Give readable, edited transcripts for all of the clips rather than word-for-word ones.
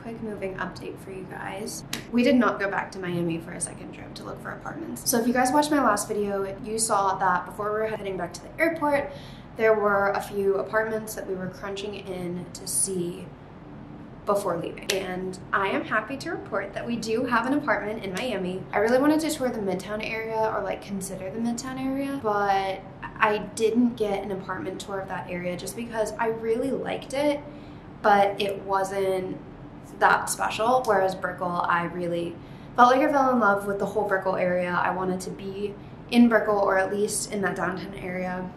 quick moving update for you guys. We did not go back to Miami for a second trip to look for apartments. So if you guys watched my last video, you saw that before we were heading back to the airport, there were a few apartments that we were crunching in to see before leaving. And I am happy to report that we do have an apartment in Miami. I really wanted to tour the Midtown area, or like consider the Midtown area, but I didn't get an apartment tour of that area just because I really liked it, but it wasn't that special. Whereas Brickell, I really felt like I fell in love with the whole Brickell area. I wanted to be in Brickell, or at least in that downtown area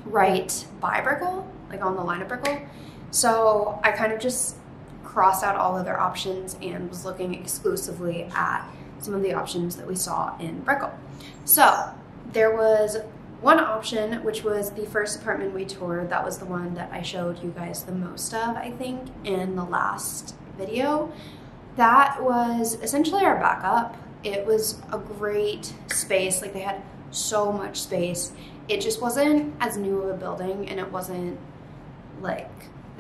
right by Brickell, like on the line of Brickell. So I kind of just crossed out all other options and was looking exclusively at some of the options that we saw in Brickell. So there was one option, which was the first apartment we toured. That was the one that I showed you guys the most of, I think, in the last video. That was essentially our backup. It was a great space. Like, they had so much space. It just wasn't as new of a building, and it wasn't like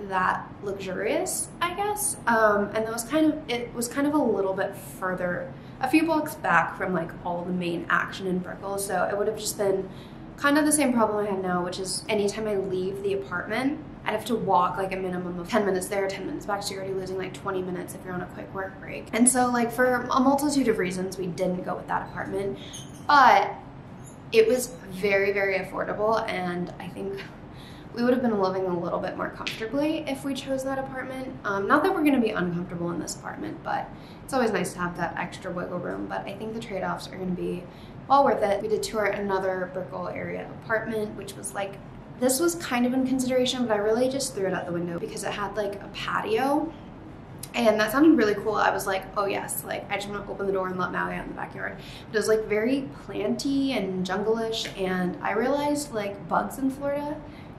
that luxurious, I guess. And that was it was kind of a little bit further, a few blocks back from like all the main action in Brickell. So it would have just been kind of the same problem I have now, which is anytime I leave the apartment, I'd have to walk like a minimum of 10 minutes there, 10 minutes back, so you're already losing like 20 minutes if you're on a quick work break. And so, like, for a multitude of reasons, we didn't go with that apartment, but it was very, very affordable, and I think we would have been living a little bit more comfortably if we chose that apartment. Not that we're gonna be uncomfortable in this apartment, but it's always nice to have that extra wiggle room, but I think the trade-offs are gonna be well worth it. We did tour another Brickell area apartment, which was like, this was kind of in consideration, but I really just threw it out the window because it had like a patio, and that sounded really cool. I was like, oh yes, like I just want to open the door and let Maui out in the backyard. But it was like very planty and jungle-ish, and I realized like bugs in Florida,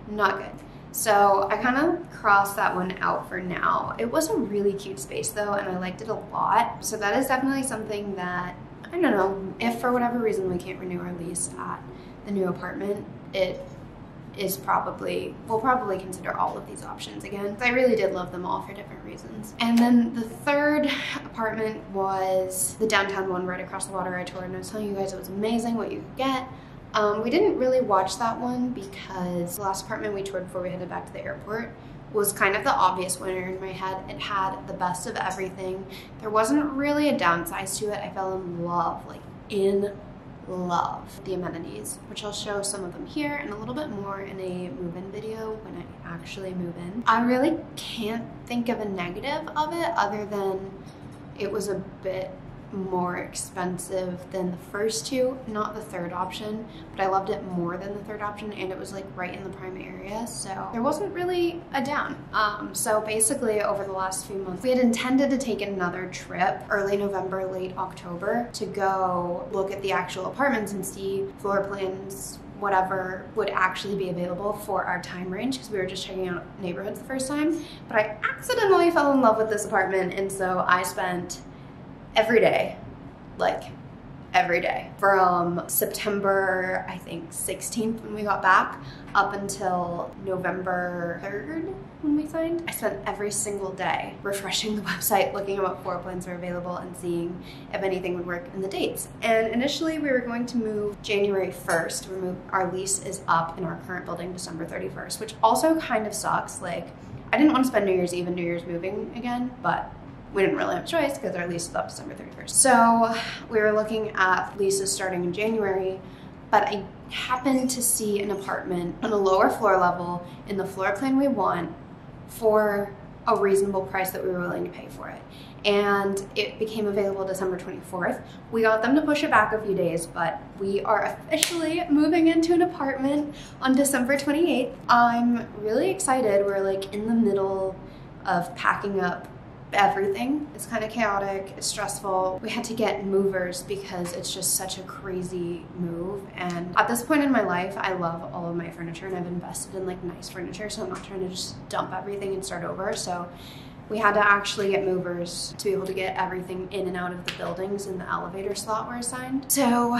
not good. So I kind of crossed that one out for now. It was a really cute space though, and I liked it a lot. So that is definitely something that, I don't know, if for whatever reason we can't renew our lease at the new apartment, we'll probably consider all of these options again. I really did love them all for different reasons. And then the third apartment was the downtown one right across the water I toured, and I was telling you guys it was amazing what you could get. We didn't really watch that one because the last apartment we toured before we headed back to the airport was kind of the obvious winner in my head. It had the best of everything. There wasn't really a downside to it. I fell in love, like in love with the amenities, which I'll show some of them here and a little bit more in a move-in video when I actually move in. I really can't think of a negative of it other than it was a bit more expensive than the first two, not the third option, but I loved it more than the third option, and it was like right in the prime area, so there wasn't really a down. So basically over the last few months, we had intended to take another trip early November, late October, to go look at the actual apartments and see floor plans, whatever would actually be available for our time range, because we were just checking out neighborhoods the first time. But I accidentally fell in love with this apartment, and so I spent every day, like every day, from September, I think 16th when we got back, up until November 3rd when we signed. I spent every single day refreshing the website, looking at what floor plans were available and seeing if anything would work in the dates. And initially we were going to move January 1st. Our lease is up in our current building December 31st, which also kind of sucks. Like, I didn't want to spend New Year's Eve and New Year's moving again, but we didn't really have a choice because our lease is up December 31st. So we were looking at leases starting in January, but I happened to see an apartment on a lower floor level in the floor plan we want for a reasonable price that we were willing to pay for it. And it became available December 24th. We got them to push it back a few days, but we are officially moving into an apartment on December 28th. I'm really excited. We're like in the middle of packing up everything. It's kind of chaotic, it's stressful. We had to get movers because it's just such a crazy move. And at this point in my life, I love all of my furniture and I've invested in like nice furniture, so I'm not trying to just dump everything and start over. So we had to actually get movers to be able to get everything in and out of the buildings in the elevator slot we're assigned. So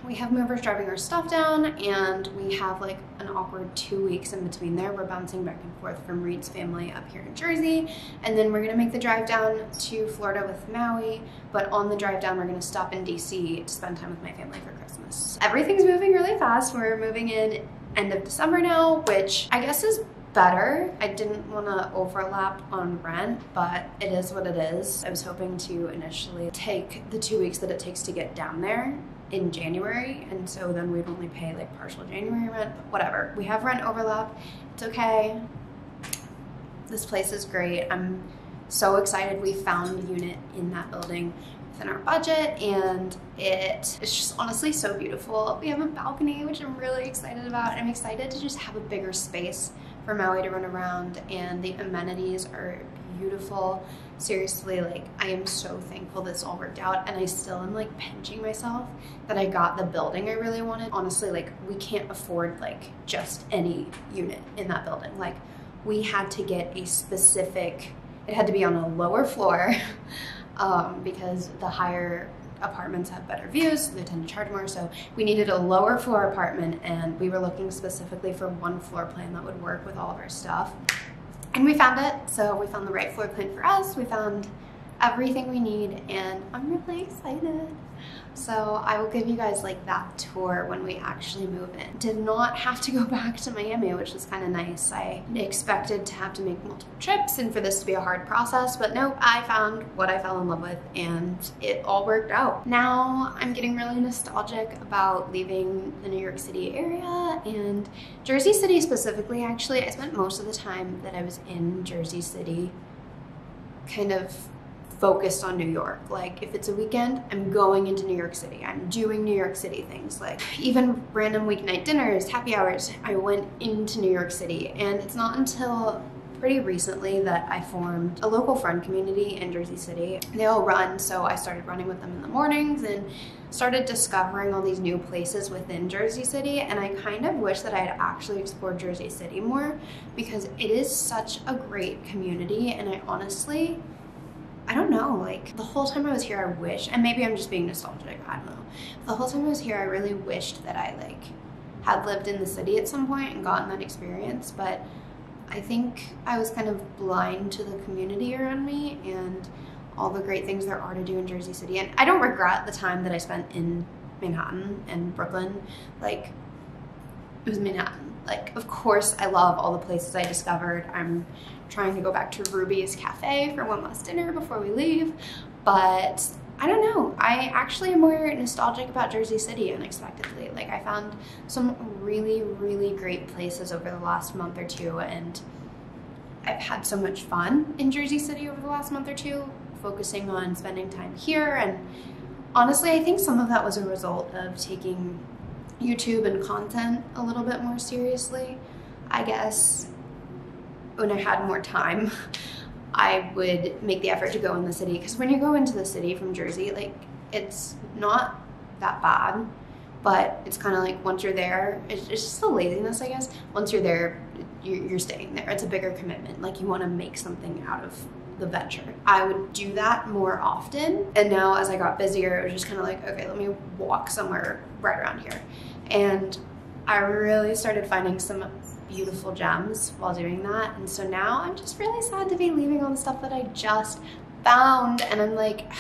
we have movers driving our stuff down, and we have like an awkward 2 weeks in between there. We're bouncing back and forth from Reed's family up here in Jersey, and then we're gonna make the drive down to Florida with Maui, but on the drive down we're gonna stop in DC to spend time with my family for Christmas. Everything's moving really fast. We're moving in end of December now, which I guess is better. I didn't want to overlap on rent, but it is what it is. I was hoping to initially take the 2 weeks that it takes to get down there in January, and so then we'd only pay like partial January rent, but whatever. We have rent overlap. It's okay. This place is great. I'm so excited we found a unit in that building within our budget, and it's just honestly so beautiful. We have a balcony, which I'm really excited about. I'm excited to just have a bigger space for Maui to run around, and the amenities are beautiful. Seriously, like, I am so thankful this all worked out, and I still am like pinching myself that I got the building I really wanted. Honestly, like, we can't afford like just any unit in that building. Like, we had to get a specific, it had to be on a lower floor because the higher apartments have better views, so they tend to charge more, so we needed a lower floor apartment, and we were looking specifically for one floor plan that would work with all of our stuff. And we found it, so we found the right floor plan for us. We found everything we need, and I'm really excited. So I will give you guys like that tour when we actually move in. Did not have to go back to Miami, which was kind of nice. I expected to have to make multiple trips and for this to be a hard process, but nope, I found what I fell in love with and it all worked out. Now I'm getting really nostalgic about leaving the New York City area and Jersey City specifically. Actually, I spent most of the time that I was in Jersey City kind of focused on New York. Like, if it's a weekend, I'm going into New York City. I'm doing New York City things, like even random weeknight dinners, happy hours. I went into New York City, and it's not until pretty recently that I formed a local friend community in Jersey City. They all run, so I started running with them in the mornings and started discovering all these new places within Jersey City, and I kind of wish that I had actually explored Jersey City more because it is such a great community, and I don't know, like the whole time I was here I wish, and maybe I'm just being nostalgic, I don't know. The whole time I was here I really wished that I like had lived in the city at some point and gotten that experience, but I think I was kind of blind to the community around me and all the great things there are to do in Jersey City. And I don't regret the time that I spent in Manhattan and Brooklyn. Like, it was Manhattan. Like, of course I love all the places I discovered. I'm trying to go back to Ruby's Cafe for one last dinner before we leave, but I don't know. I actually am more nostalgic about Jersey City unexpectedly. Like, I found some really, really great places over the last month or two, and I've had so much fun in Jersey City over the last month or two, focusing on spending time here. And honestly, I think some of that was a result of taking YouTube and content a little bit more seriously. I guess when I had more time, I would make the effort to go in the city, because when you go into the city from Jersey, like, it's not that bad, but it's kind of like once you're there, it's just the laziness, I guess. Once you're there, you're staying there. It's a bigger commitment. Like, you want to make something out of the venture. I would do that more often, and now as I got busier, it was just kind of like, okay, let me walk somewhere right around here. And I really started finding some beautiful gems while doing that, and so now I'm just really sad to be leaving all the stuff that I just found. And I'm like,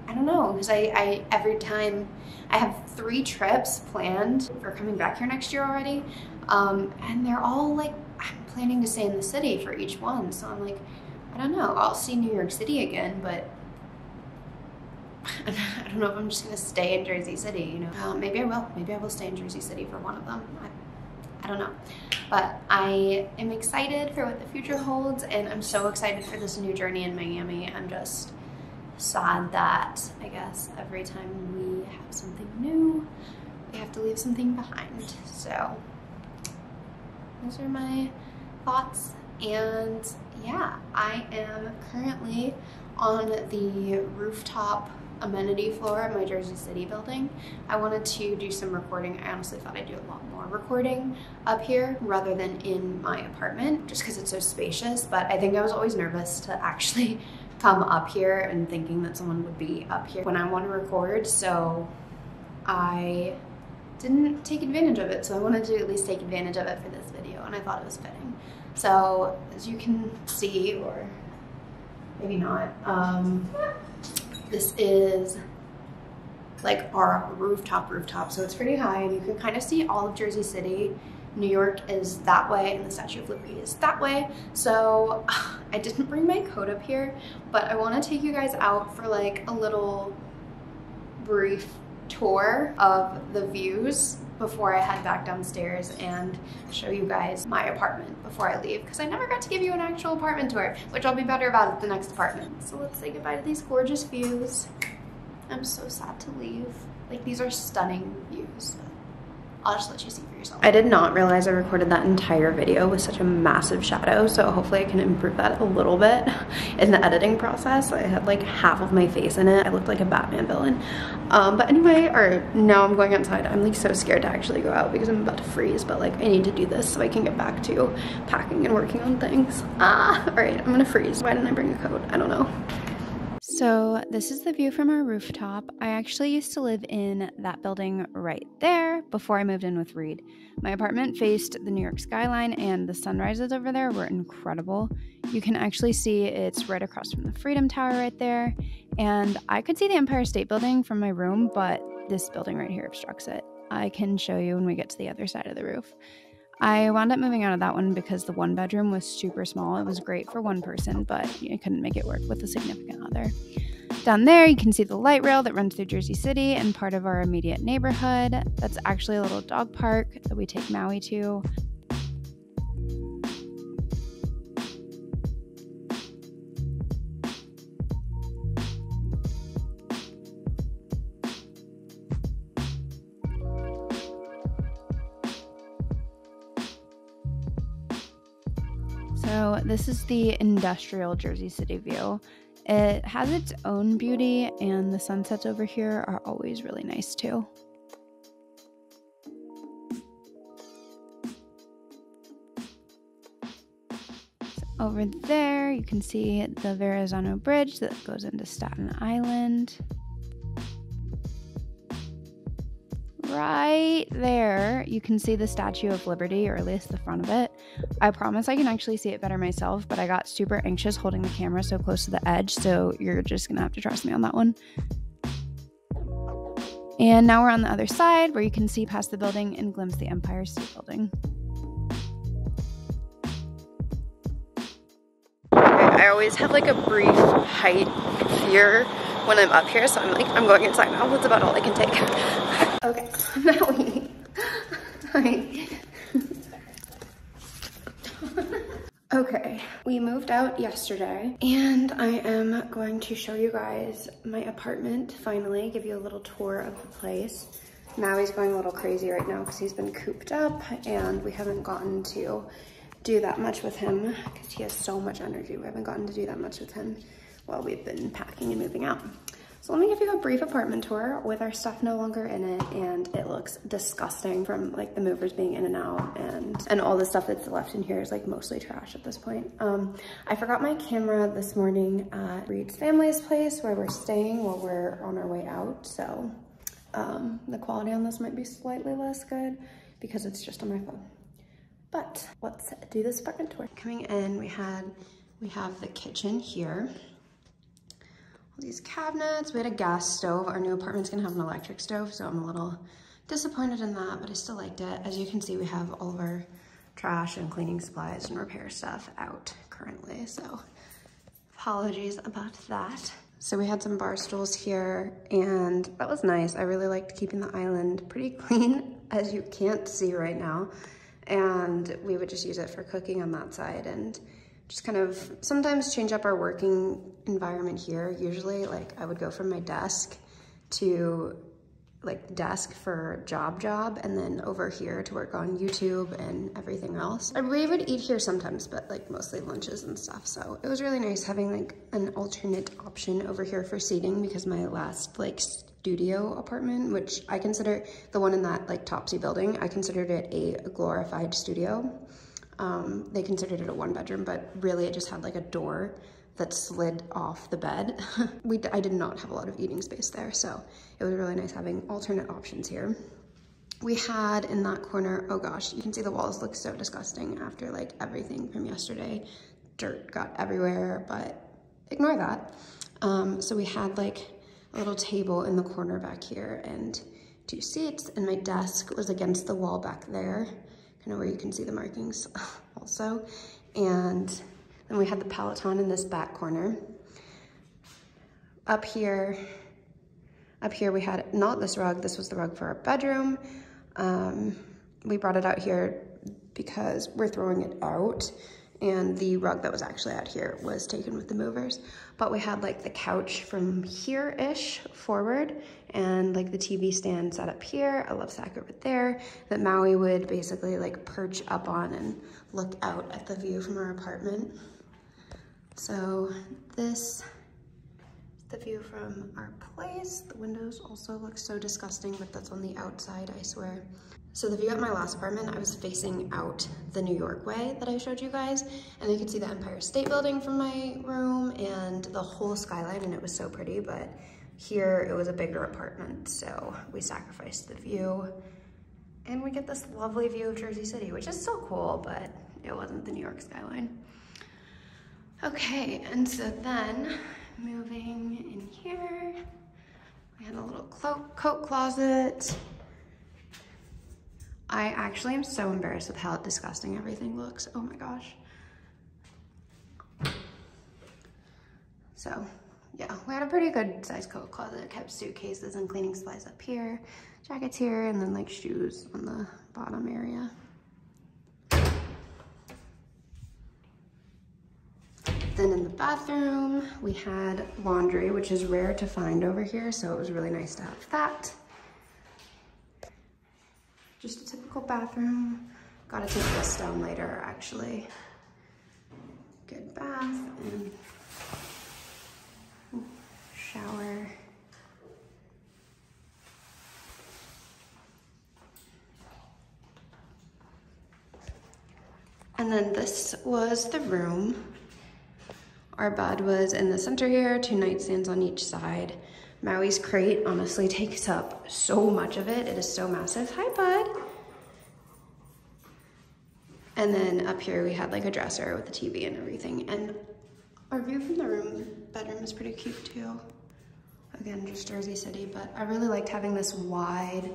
I don't know, because I every time I have 3 trips planned for coming back here next year already, and they're all like, I'm planning to stay in the city for each one, so I'm like, I don't know, I'll see New York City again, but I don't know if I'm just gonna stay in Jersey City, you know. Maybe I will stay in Jersey City for one of them. I don't know, but I am excited for what the future holds, and I'm so excited for this new journey in Miami. I'm just sad that I guess every time we have something new, we have to leave something behind. So those are my thoughts, and yeah, I am currently on the rooftop amenity floor of my Jersey City building. I wanted to do some recording. I honestly thought I'd do a lot more recording up here rather than in my apartment, just because it's so spacious, but I think I was always nervous to actually come up here and thinking that someone would be up here when I want to record, so I didn't take advantage of it, so I wanted to at least take advantage of it for this video, and I thought it was fitting. So as you can see, or maybe not, this is like our rooftop, so it's pretty high, and you can kind of see all of Jersey City. New York is that way, and the Statue of Liberty is that way. So I didn't bring my coat up here, but I want to take you guys out for like a little brief tour of the views before I head back downstairs and show you guys my apartment before I leave, because I never got to give you an actual apartment tour, which I'll be better about at the next apartment. So let's say goodbye to these gorgeous views. I'm so sad to leave. Like, these are stunning views. I'll just let you see for yourself. I did not realize I recorded that entire video with such a massive shadow, so hopefully I can improve that a little bit in the editing process. I had like half of my face in it. I looked like a Batman villain. But anyway, now I'm going outside. I'm like so scared to actually go out because I'm about to freeze, but like I need to do this so I can get back to packing and working on things. All right, I'm gonna freeze. Why didn't I bring a coat? I don't know. So this is the view from our rooftop. I actually used to live in that building right there before I moved in with Reed. My apartment faced the New York skyline, and the sunrises over there were incredible. You can actually see it's right across from the Freedom Tower right there, and I could see the Empire State Building from my room, but this building right here obstructs it. I can show you when we get to the other side of the roof. I wound up moving out of that one because the one bedroom was super small. It was great for one person, but I couldn't make it work with a significant other. Down there, you can see the light rail that runs through Jersey City and part of our immediate neighborhood. That's actually a little dog park that we take Maui to. So this is the industrial Jersey City view. It has its own beauty, and the sunsets over here are always really nice too. So over there, you can see the Verrazano Bridge that goes into Staten Island. Right there, you can see the Statue of Liberty, or at least the front of it. I promise I can actually see it better myself, but I got super anxious holding the camera so close to the edge, so you're just gonna have to trust me on that one. And now we're on the other side, where you can see past the building and glimpse the Empire State Building. I always have like a brief height fear when I'm up here, so I'm going inside now. That's about all I can take. Okay, Maui. Okay, we moved out yesterday, and I am going to show you guys my apartment finally, give you a little tour of the place. Maui's going a little crazy right now because he's been cooped up, and we haven't gotten to do that much with him because he has so much energy. We haven't gotten to do that much with him while we've been packing and moving out. So let me give you a brief apartment tour with our stuff no longer in it, and it looks disgusting from like the movers being in and out, and all the stuff that's left in here is like mostly trash at this point. I forgot my camera this morning at Reed's family's place where we're staying while we're on our way out, so the quality on this might be slightly less good because it's just on my phone. But let's do this apartment tour. Coming in, we have the kitchen here. These cabinets, we had a gas stove. Our new apartment's gonna have an electric stove, so I'm a little disappointed in that, but I still liked it. As you can see, we have all of our trash and cleaning supplies and repair stuff out currently, so apologies about that. So we had some bar stools here, and that was nice. I really liked keeping the island pretty clean, as you can't see right now, and we would just use it for cooking on that side and just kind of sometimes change up our working environment here. Usually, like, I would go from my desk to like desk for job, and then over here to work on YouTube and everything else. We would eat here sometimes, but like mostly lunches and stuff. So it was really nice having like an alternate option over here for seating, because my last like studio apartment, which I consider the one in that like Topsy building, I considered it a glorified studio. They considered it a one bedroom, but really it just had like a door that slid off the bed. I did not have a lot of eating space there, so it was really nice having alternate options here. We had in that corner, oh gosh, you can see the walls look so disgusting after like everything from yesterday. Dirt got everywhere, but ignore that. So we had like a little table in the corner back here and 2 seats, and my desk was against the wall back there, kind of where you can see the markings also. And then we had the Peloton in this back corner. Up here we had not this rug, this was the rug for our bedroom. We brought it out here because we're throwing it out, and the rug that was actually out here was taken with the movers. But we had like the couch from here-ish forward, and like the TV stand set up here, a love sack over there, that Maui would basically like perch up on and look out at the view from our apartment. So this is the view from our place. The windows also look so disgusting, but that's on the outside, I swear. So the view at my last apartment, I was facing out the New York way that I showed you guys, and you could see the Empire State Building from my room and the whole skyline, and it was so pretty. But here it was a bigger apartment, so we sacrificed the view, and we get this lovely view of Jersey City, which is so cool, but it wasn't the New York skyline. Okay, and so then moving in here, we had a little coat closet. I actually am so embarrassed with how disgusting everything looks. Oh my gosh. So yeah, we had a pretty good sized coat closet. It kept suitcases and cleaning supplies up here, jackets here, and then like shoes on the bottom area. Then in the bathroom, we had laundry, which is rare to find over here, so it was really nice to have that. Just a typical bathroom. Gotta take this down later, actually. Good bath and shower. And then this was the room. Our bed was in the center here, 2 nightstands on each side. Maui's crate honestly takes up so much of it. It is so massive. Hi, bud. And then up here we had like a dresser with a TV and everything. And our view from the bedroom is pretty cute too. Again, just Jersey City, but I really liked having this wide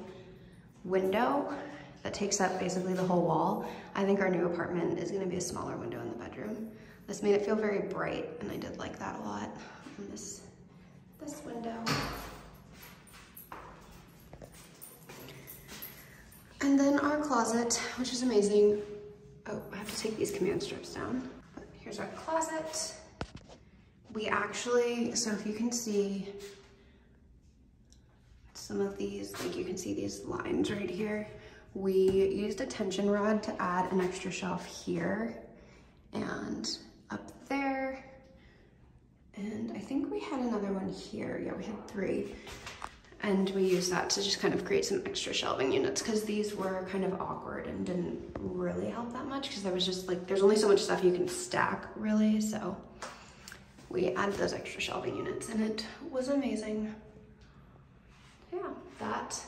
window that takes up basically the whole wall. I think our new apartment is gonna be a smaller window in the bedroom. This made it feel very bright, and I did like that a lot on this window. And then our closet, which is amazing. Oh, I have to take these command strips down. But here's our closet. We actually, so if you can see some of these, like you can see these lines right here. We used a tension rod to add an extra shelf here and up there. And I think we had another one here. Yeah, we had 3. And we used that to just kind of create some extra shelving units, because these were kind of awkward and didn't really help that much, because there was just like, there's only so much stuff you can stack really. So we added those extra shelving units and it was amazing. Yeah, that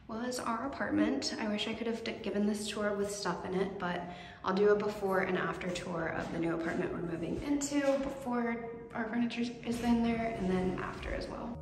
was our apartment. I wish I could have given this tour with stuff in it, but I'll do a before and after tour of the new apartment we're moving into, before our furniture is in there, and then after as well.